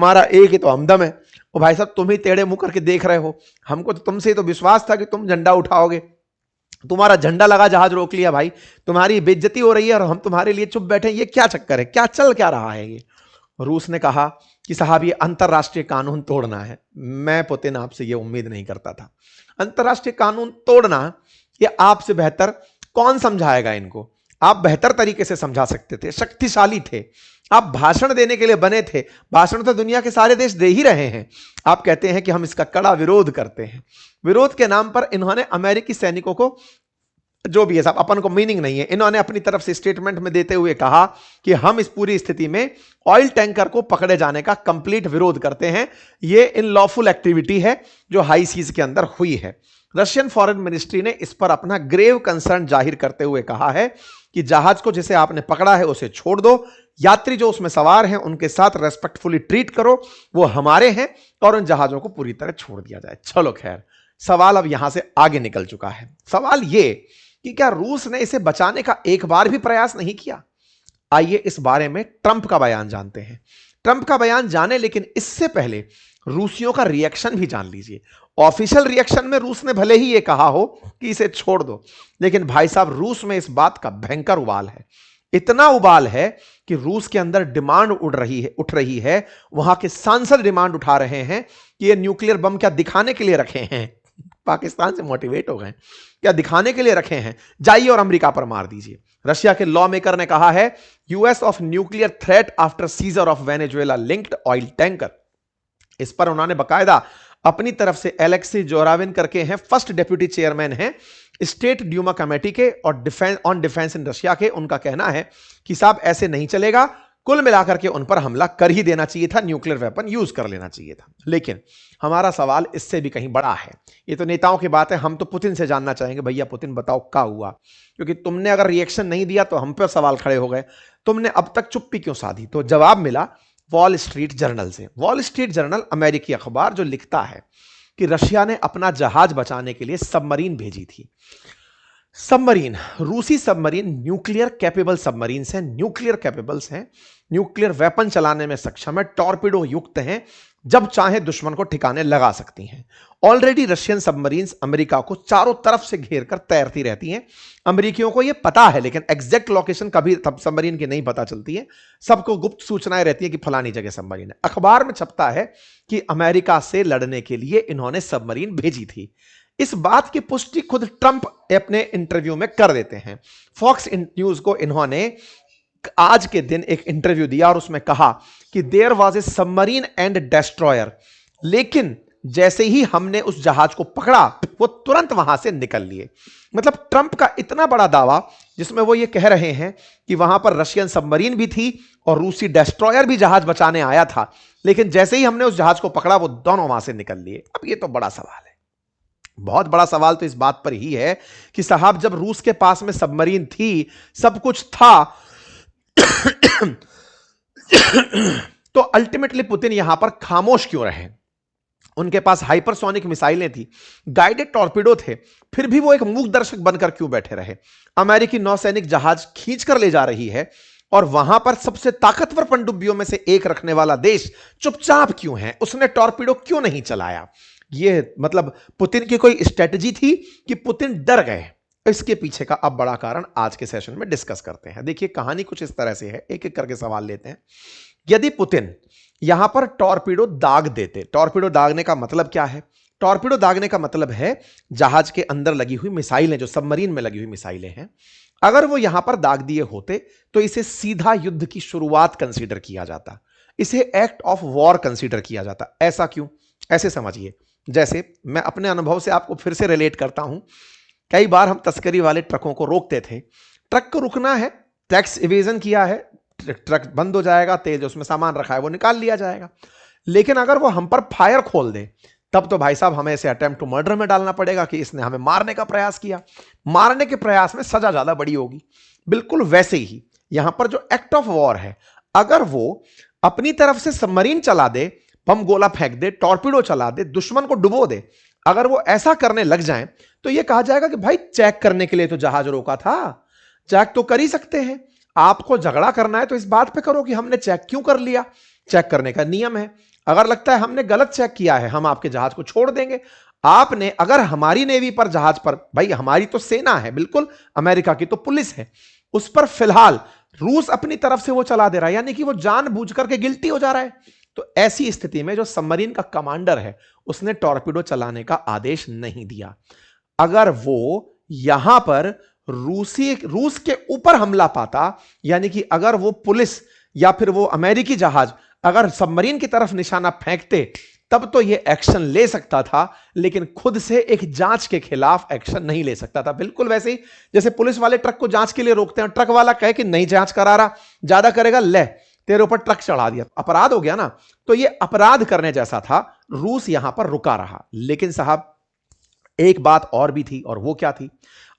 हमारा एक ही तो हमदम है। और भाई साहब तुम ही टेढ़े मुंह करके देख रहे हो, हमको तो तुमसे ही तो विश्वास था कि तुम झंडा उठाओगे, तुम्हारा झंडा लगा जहाज रोक लिया भाई, तुम्हारी बेइज्जती हो रही है और हम तुम्हारे लिए चुप बैठे, ये क्या चक्कर है, क्या चल क्या रहा है ये। रूस ने कहा कि साहब ये अंतरराष्ट्रीय कानून तोड़ना है। मैं पुतिन आपसे ये उम्मीद नहीं करता था। अंतरराष्ट्रीय कानून तोड़ना ये आपसे बेहतर कौन समझाएगा इनको, आप बेहतर तरीके से समझा सकते थे, शक्तिशाली थे, आप भाषण देने के लिए बने थे, भाषण तो दुनिया के सारे देश दे ही रहे हैं। आप कहते हैं कि हम इसका कड़ा विरोध करते हैं। विरोध के नाम पर इन्होंने अमेरिकी सैनिकों को, जो भी है साहब अपन को मीनिंग नहीं है, इन्होंने अपनी तरफ से स्टेटमेंट में देते हुए कहा कि हम इस पूरी स्थिति में ऑयल टैंकर को पकड़े जाने का कंप्लीट विरोध करते हैं, ये इनलॉफुल एक्टिविटी है जो हाई सीज के अंदर हुई है। रशियन फॉरेन मिनिस्ट्री ने इस पर अपना ग्रेव कंसर्न जाहिर करते हुए कहा है कि जहाज को जिसे आपने पकड़ा है उसे छोड़ दो, यात्री जो उसमें सवार हैं उनके साथ रेस्पेक्टफुली ट्रीट करो, वो हमारे हैं, और उन जहाजों को पूरी तरह छोड़ दिया जाए। चलो खैर, सवाल अब यहां से आगे निकल चुका है। सवाल ये कि क्या रूस ने इसे बचाने का एक बार भी प्रयास नहीं किया? आइए इस बारे में ट्रंप का बयान जानते हैं। ट्रंप का बयान जाने, लेकिन इससे पहले रूसियों का रिएक्शन भी जान लीजिए। ऑफिशियल रिएक्शन में रूस ने भले ही यह कहा हो कि इसे छोड़ दो, लेकिन भाई साहब रूस में इस बात का भयंकर उबाल है। इतना उबाल है कि रूस के अंदर डिमांड उठ रही है, वहां के सांसद डिमांड उठा रहे हैं कि ये न्यूक्लियर बम क्या दिखाने के लिए रखे हैं, पाकिस्तान से मोटिवेट हो गए, क्या दिखाने के लिए रखे हैं, जाइए और अमेरिका पर मार दीजिए। रशिया के लॉ मेकर ने कहा है US of nuclear threat after scissor of Venezuela linked oil tanker. इस पर उन्होंने बकायदा अपनी तरफ से एलेक्सी जोराविन करके हैं, फर्स्ट डेप्यूटी चेयरमैन हैं स्टेट ड्यूमा कमेटी के और डिफेंस इन रशिया के। उनका कहना है कि साहब ऐसे नहीं चलेगा, कुल मिलाकर के उन पर हमला कर ही देना चाहिए था, न्यूक्लियर वेपन यूज कर लेना चाहिए था। लेकिन हमारा सवाल इससे भी कहीं बड़ा है। ये तो नेताओं की बात है, हम तो पुतिन से जानना चाहेंगे, भैया पुतिन बताओ क्या हुआ, क्योंकि तुमने अगर रिएक्शन नहीं दिया तो हम पर सवाल खड़े हो गए, तुमने अब तक चुप्पी क्यों साधी? तो जवाब मिला वॉल स्ट्रीट जर्नल से। वॉल स्ट्रीट जर्नल अमेरिकी अखबार जो लिखता है कि रशिया ने अपना जहाज बचाने के लिए सबमरीन भेजी थी। सबमरीन, रूसी सबमरीन न्यूक्लियर कैपेबल सबमरीन्स हैं, न्यूक्लियर कैपेबल्स हैं, न्यूक्लियर वेपन चलाने में सक्षम है, टॉर्पिडो युक्त हैं, जब चाहे दुश्मन को ठिकाने लगा सकती हैं। ऑलरेडी रशियन सबमरीन्स अमेरिका को चारों तरफ से घेर कर तैरती रहती हैं। अमेरिकियों को यह पता है, लेकिन एग्जैक्ट लोकेशन कभी सबमरीन की नहीं पता चलती है, सबको गुप्त सूचनाएं रहती है कि फलानी जगह सबमरीन है। अखबार में छपता है कि अमेरिका से लड़ने के लिए इन्होंने सबमरीन भेजी थी। इस बात की पुष्टि खुद ट्रंप अपने इंटरव्यू में कर देते हैं। फॉक्स न्यूज को इन्होंने आज के दिन एक इंटरव्यू दिया और उसमें कहा कि there was a submarine and destroyer, लेकिन जैसे ही हमने उस जहाज को पकड़ा वो तुरंत वहां से निकल लिए। मतलब ट्रंप का इतना बड़ा दावा जिसमें वो ये कह रहे हैं कि वहां पर रशियन सबमरीन भी थी और रूसी डेस्ट्रॉयर भी जहाज बचाने आया था, लेकिन जैसे ही हमने उस जहाज को पकड़ा वो दोनों वहां से निकल लिए। अब ये तो बड़ा सवाल है, बहुत बड़ा सवाल तो इस बात पर ही है कि साहब जब रूस के पास में सबमरीन थी, सब कुछ था तो अल्टीमेटली पुतिन यहां पर खामोश क्यों रहे? उनके पास हाइपरसोनिक मिसाइलें थी, गाइडेड टॉर्पिडो थे, फिर भी वो एक मूक दर्शक बनकर क्यों बैठे रहे? अमेरिकी नौसैनिक जहाज खींच कर ले जा रही है और वहां पर सबसे ताकतवर पनडुब्बियों में से एक रखने वाला देश चुपचाप क्यों है? उसने टॉर्पिडो क्यों नहीं चलाया? ये मतलब पुतिन की कोई स्ट्रेटजी थी कि पुतिन डर गए? इसके पीछे का अब बड़ा कारण आज के सेशन में डिस्कस करते हैं। देखिए कहानी कुछ इस तरह से है, एक एक करके सवाल लेते हैं। यदि पुतिन यहां पर टॉर्पिडो दाग देते, टॉर्पिडो दागने का मतलब क्या है? टॉर्पिडो दागने का मतलब है जहाज के अंदर लगी हुई मिसाइलें, जो सबमरीन में लगी हुई मिसाइलें हैं, अगर वो यहां पर दाग दिए होते तो इसे सीधा युद्ध की शुरुआत कंसीडर किया जाता, इसे एक्ट ऑफ वॉर कंसीडर किया जाता। ऐसा क्यों? ऐसे समझिए, जैसे मैं अपने अनुभव से आपको फिर से रिलेट करता हूं। कई बार हम तस्करी वाले ट्रकों को रोकते थे, ट्रक को रुकना है, टैक्स इवेजन किया है, ट्रक बंद हो जाएगा, तेज उसमें सामान रखा है वो निकाल लिया जाएगा। लेकिन अगर वो हम पर फायर खोल दे तब तो भाई साहब हमें इसे अटेम्प्ट टू मर्डर में डालना पड़ेगा कि इसने हमें मारने का प्रयास किया। मारने के प्रयास में सजा ज्यादा बड़ी होगी। बिल्कुल वैसे ही यहां पर जो एक्ट ऑफ वॉर है, अगर वो अपनी तरफ से सबमरीन चला दे, बम गोला फेंक दे, टॉर्पिडो चला दे, दुश्मन को डुबो दे, अगर वो ऐसा करने लग जाएं तो ये कहा जाएगा कि भाई चेक करने के लिए तो जहाज रोका था, चेक तो कर ही सकते हैं। आपको झगड़ा करना है तो इस बात पे करो कि हमने चेक क्यों कर लिया, चेक करने का नियम है। अगर लगता है हमने गलत चेक किया है, हम आपके जहाज को छोड़ देंगे। आपने अगर हमारी नेवी पर, जहाज पर, भाई हमारी तो सेना है बिल्कुल, अमेरिका की तो पुलिस है, उस पर फिलहाल रूस अपनी तरफ से वो चला दे रहा है, यानी कि वो जानबूझ करके गिल्टी हो जा रहा है। तो ऐसी स्थिति में जो सबमरीन का कमांडर है उसने टॉर्पीडो चलाने का आदेश नहीं दिया। अगर वो यहां पर रूस के ऊपर हमला पाता, यानी कि अगर वो पुलिस या फिर वो अमेरिकी जहाज अगर सबमरीन की तरफ निशाना फेंकते, तब तो ये एक्शन ले सकता था, लेकिन खुद से एक जांच के खिलाफ एक्शन नहीं ले सकता था। बिल्कुल वैसे ही जैसे पुलिस वाले ट्रक को जांच के लिए रोकते हैं, ट्रक वाला कहे कि नहीं जांच करा रहा, ज्यादा करेगा, ले तेरे ऊपर ट्रक चढ़ा दिया, अपराध हो गया ना। तो ये अपराध करने जैसा था, रूस यहां पर रुका रहा। लेकिन साहब एक बात और भी थी, और वो क्या थी?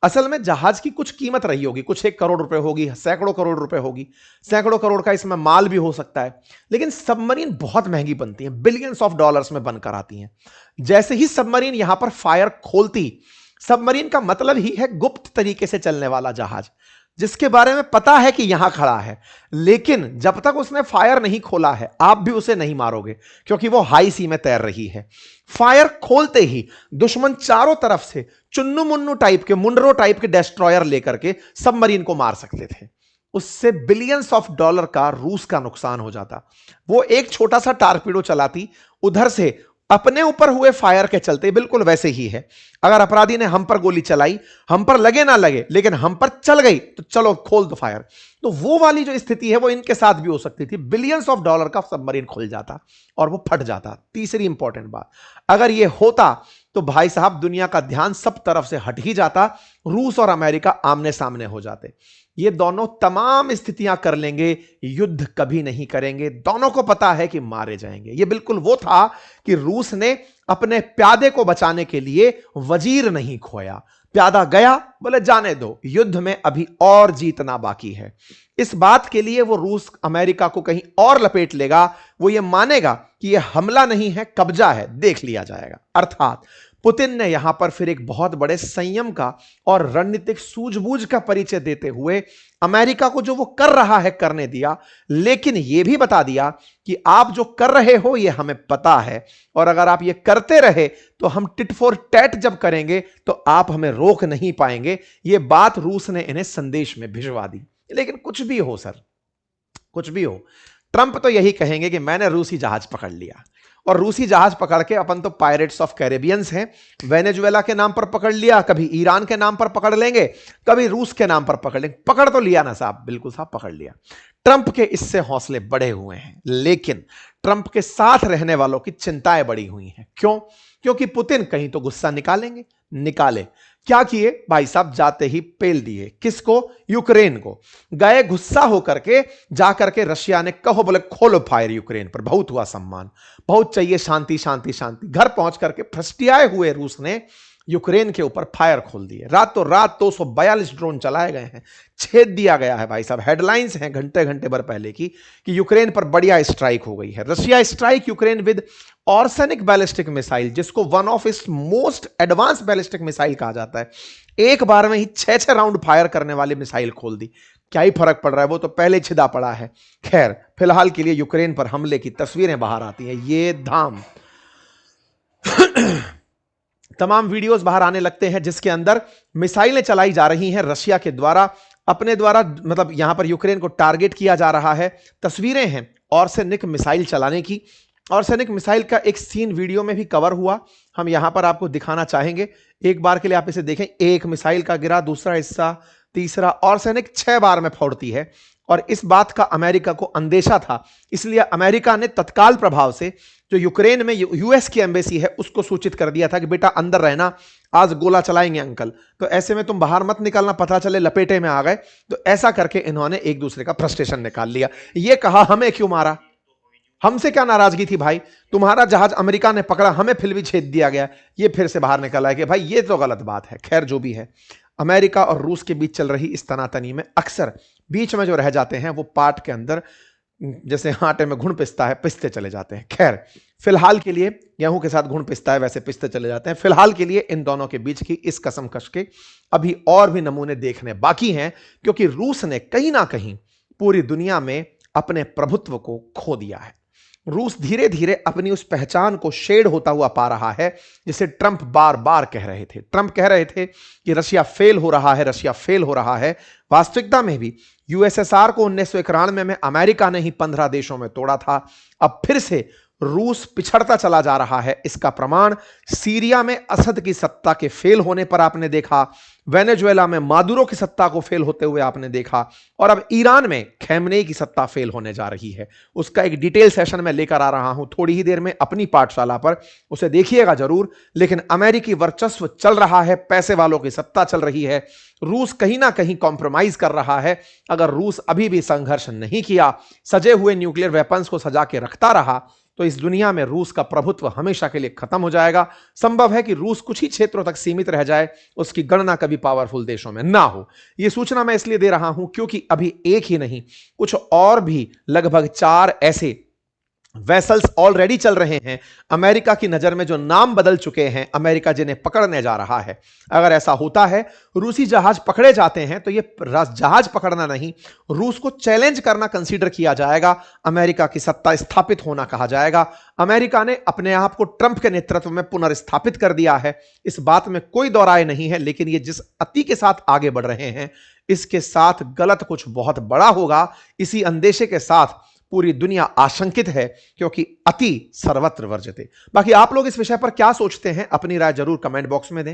असल में जहाज की कुछ कीमत रही होगी, कुछ 1 करोड़ रुपए होगी, सैकड़ों करोड़ रुपए होगी, सैकड़ों करोड़ का इसमें माल भी हो सकता है। लेकिन सबमरीन बहुत महंगी बनती हैं, बिलियंस ऑफ डॉलर्स में बनकर आती हैं। जैसे ही सबमरीन यहां पर फायर खोलती, सबमरीन का मतलब ही है गुप्त तरीके से चलने वाला जहाज, जिसके बारे में पता है कि यहां खड़ा है, लेकिन जब तक उसने फायर नहीं खोला है आप भी उसे नहीं मारोगे, क्योंकि वो हाई सी में तैर रही है। फायर खोलते ही दुश्मन चारों तरफ से चुन्नू मुन्नू टाइप के, मुंडरो टाइप के डिस्ट्रॉयर लेकर के सबमरीन को मार सकते थे। उससे बिलियंस ऑफ डॉलर का रूस का नुकसान हो जाता। वो एक छोटा सा टारपीडो चलाती, उधर से अपने ऊपर हुए फायर के चलते बिल्कुल वैसे ही है। अगर अपराधी ने हम पर गोली चलाई, हम पर लगे ना लगे, लेकिन हम पर चल गई, तो चलो खोल दो फायर। तो वो वाली जो स्थिति है वो इनके साथ भी हो सकती थी। बिलियंस ऑफ डॉलर का सबमरीन खुल जाता और वो फट जाता। तीसरी इंपॉर्टेंट बात, अगर ये होता तो भाई साहब दुनिया का ध्यान सब तरफ से हट ही जाता, रूस और अमेरिका आमने सामने हो जाते। ये दोनों तमाम स्थितियां कर लेंगे, युद्ध कभी नहीं करेंगे। दोनों को पता है कि मारे जाएंगे। ये बिल्कुल वो था कि रूस ने अपने प्यादे को बचाने के लिए वजीर नहीं खोया। प्यादा गया, बोले जाने दो, युद्ध में अभी और जीतना बाकी है। इस बात के लिए वो रूस अमेरिका को कहीं और लपेट लेगा, वो ये मानेगा कि ये हमला नहीं है, कब्जा है, देख लिया जाएगा। अर्थात पुतिन ने यहां पर फिर एक बहुत बड़े संयम का और रणनीतिक सूझबूझ का परिचय देते हुए अमेरिका को जो वो कर रहा है करने दिया, लेकिन यह भी बता दिया कि आप जो कर रहे हो ये हमें पता है, और अगर आप ये करते रहे तो हम टिट फॉर टैट जब करेंगे तो आप हमें रोक नहीं पाएंगे। ये बात रूस ने इन्हें संदेश में भिजवा दी। लेकिन कुछ भी हो सर, कुछ भी हो, ट्रंप तो यही कहेंगे कि मैंने रूसी जहाज पकड़ लिया, और रूसी जहाज पकड़ के अपन तो पायरेट्स ऑफ कैरेबियंस हैं, वेनेजुएला के नाम पर पकड़ लिया, कभी ईरान के नाम पर पकड़ लेंगे, कभी रूस के नाम पर पकड़ लेंगे। पकड़ तो लिया ना साहब, बिल्कुल साहब पकड़ लिया। ट्रंप के इससे हौसले बढ़े हुए हैं, लेकिन ट्रंप के साथ रहने वालों की चिंताएं बढ़ी हुई हैं। क्यों? क्योंकि पुतिन कहीं तो गुस्सा निकालेंगे। निकाले क्या किए भाई साहब? जाते ही पेल दिए। किसको? यूक्रेन को। गए गुस्सा होकर के, जाकर के रशिया ने कहो बोले खोलो फायर यूक्रेन पर, बहुत हुआ सम्मान, बहुत चाहिए शांति शांति शांति। घर पहुंच करके फ्रस्टियाए हुए रूस ने यूक्रेन के ऊपर फायर खोल दिए। रातों रात 242 ड्रोन चलाए गए हैं, छेद दिया गया है भाई साहब। हेडलाइंस हैं घंटे घंटे भर पहले की कि यूक्रेन पर बढ़िया स्ट्राइक हो गई है। Russia strike Ukraine with Oreshnik ballistic missile, जिसको one of its most advance ballistic missile कहा जाता है। एक बार में ही 6-6 राउंड फायर करने वाली मिसाइल खोल दी। क्या ही फर्क पड़ रहा है, वो तो पहले छिदा पड़ा है। खैर फिलहाल के लिए यूक्रेन पर हमले की तस्वीरें बाहर आती हैं। ये धाम तमाम वीडियोस बाहर आने लगते हैं जिसके अंदर मिसाइलें चलाई जा रही हैं रशिया के द्वारा, अपने द्वारा, मतलब यहां पर यूक्रेन को टारगेट किया जा रहा है। तस्वीरें हैं ऑर्सेनिक मिसाइल चलाने की। ऑर्सेनिक मिसाइल का एक सीन वीडियो में भी कवर हुआ, हम यहां पर आपको दिखाना चाहेंगे। एक बार के लिए आप इसे देखें। एक मिसाइल का गिरा, दूसरा हिस्सा, तीसरा। ऑर्सेनिक 6 बार में फोड़ती है, और इस बात का अमेरिका को अंदेशा था, इसलिए अमेरिका ने तत्काल प्रभाव से जो यूक्रेन में यूएस की एम्बेसी है उसको सूचित कर दिया था कि बेटा अंदर रहना, आज गोला चलाएंगे अंकल, तो ऐसे में तुम बाहर मत निकलना, पता चले लपेटे में आ गए। तो ऐसा करके इन्होंने एक दूसरे का फ्रस्ट्रेशन निकाल लिया। ये कहा हमें क्यों मारा, हमसे क्या नाराजगी थी भाई, तुम्हारा जहाज अमेरिका ने पकड़ा, हमें फिर भी छेद दिया गया। ये फिर से बाहर निकला है कि भाई ये तो गलत बात है। खैर जो भी है, अमेरिका और रूस के बीच चल रही इस तनातनी में अक्सर बीच में जो रह जाते हैं वो पाट के अंदर जैसे आटे में घुन पिसता है, पिसते चले जाते हैं। खैर फिलहाल के लिए गेहूं के साथ घुन पिसता है वैसे पिसते चले जाते हैं। फिलहाल के लिए इन दोनों के बीच की इस कसमकश के अभी और भी नमूने देखने बाकी हैं, क्योंकि रूस ने कहीं ना कहीं पूरी दुनिया में अपने प्रभुत्व को खो दिया है। रूस धीरे धीरे अपनी उस पहचान को शेड होता हुआ पा रहा है जिसे ट्रंप बार बार कह रहे थे। ट्रंप कह रहे थे कि रशिया फेल हो रहा है, रशिया फेल हो रहा है। वास्तविकता में भी यूएसएसआर को 1991 में अमेरिका ने ही 15 देशों में तोड़ा था। अब फिर से रूस पिछड़ता चला जा रहा है। इसका प्रमाण सीरिया में असद की सत्ता के फेल होने पर आपने देखा, वेनेजुएला में मादुरो की सत्ता को फेल होते हुए आपने देखा, और अब ईरान में खैमनेई की सत्ता फेल होने जा रही है। उसका एक डिटेल सेशन मैं लेकर आ रहा हूं थोड़ी ही देर में अपनी पाठशाला पर, उसे देखिएगा जरूर। लेकिन अमेरिकी वर्चस्व चल रहा है, पैसे वालों की सत्ता चल रही है। रूस कहीं ना कहीं कॉम्प्रोमाइज कर रहा है। अगर रूस अभी भी संघर्ष नहीं किया, सजे हुए न्यूक्लियर वेपन्स को सजा के रखता रहा, तो इस दुनिया में रूस का प्रभुत्व हमेशा के लिए खत्म हो जाएगा। संभव है कि रूस कुछ ही क्षेत्रों तक सीमित रह जाए, उसकी गणना कभी पावरफुल देशों में ना हो। यह सूचना मैं इसलिए दे रहा हूं क्योंकि अभी एक ही नहीं, कुछ और भी लगभग 4 ऐसे वेसल्स ऑलरेडी चल रहे हैं अमेरिका की नजर में, जो नाम बदल चुके हैं, अमेरिका जिन्हें पकड़ने जा रहा है। अगर ऐसा होता है, रूसी जहाज पकड़े जाते हैं, तो ये जहाज पकड़ना नहीं, रूस को चैलेंज करना कंसीडर किया जाएगा, अमेरिका की सत्ता स्थापित होना कहा जाएगा। अमेरिका ने अपने आप को ट्रंप के नेतृत्व में पुनर्स्थापित कर दिया है, इस बात में कोई दो राय नहीं है। लेकिन ये जिस अति के साथ आगे बढ़ रहे हैं, इसके साथ गलत कुछ बहुत बड़ा होगा। इसी अंदेशे के साथ पूरी दुनिया आशंकित है, क्योंकि अति सर्वत्र वर्जते। बाकी आप लोग इस विषय पर क्या सोचते हैं, अपनी राय जरूर कमेंट बॉक्स में दें।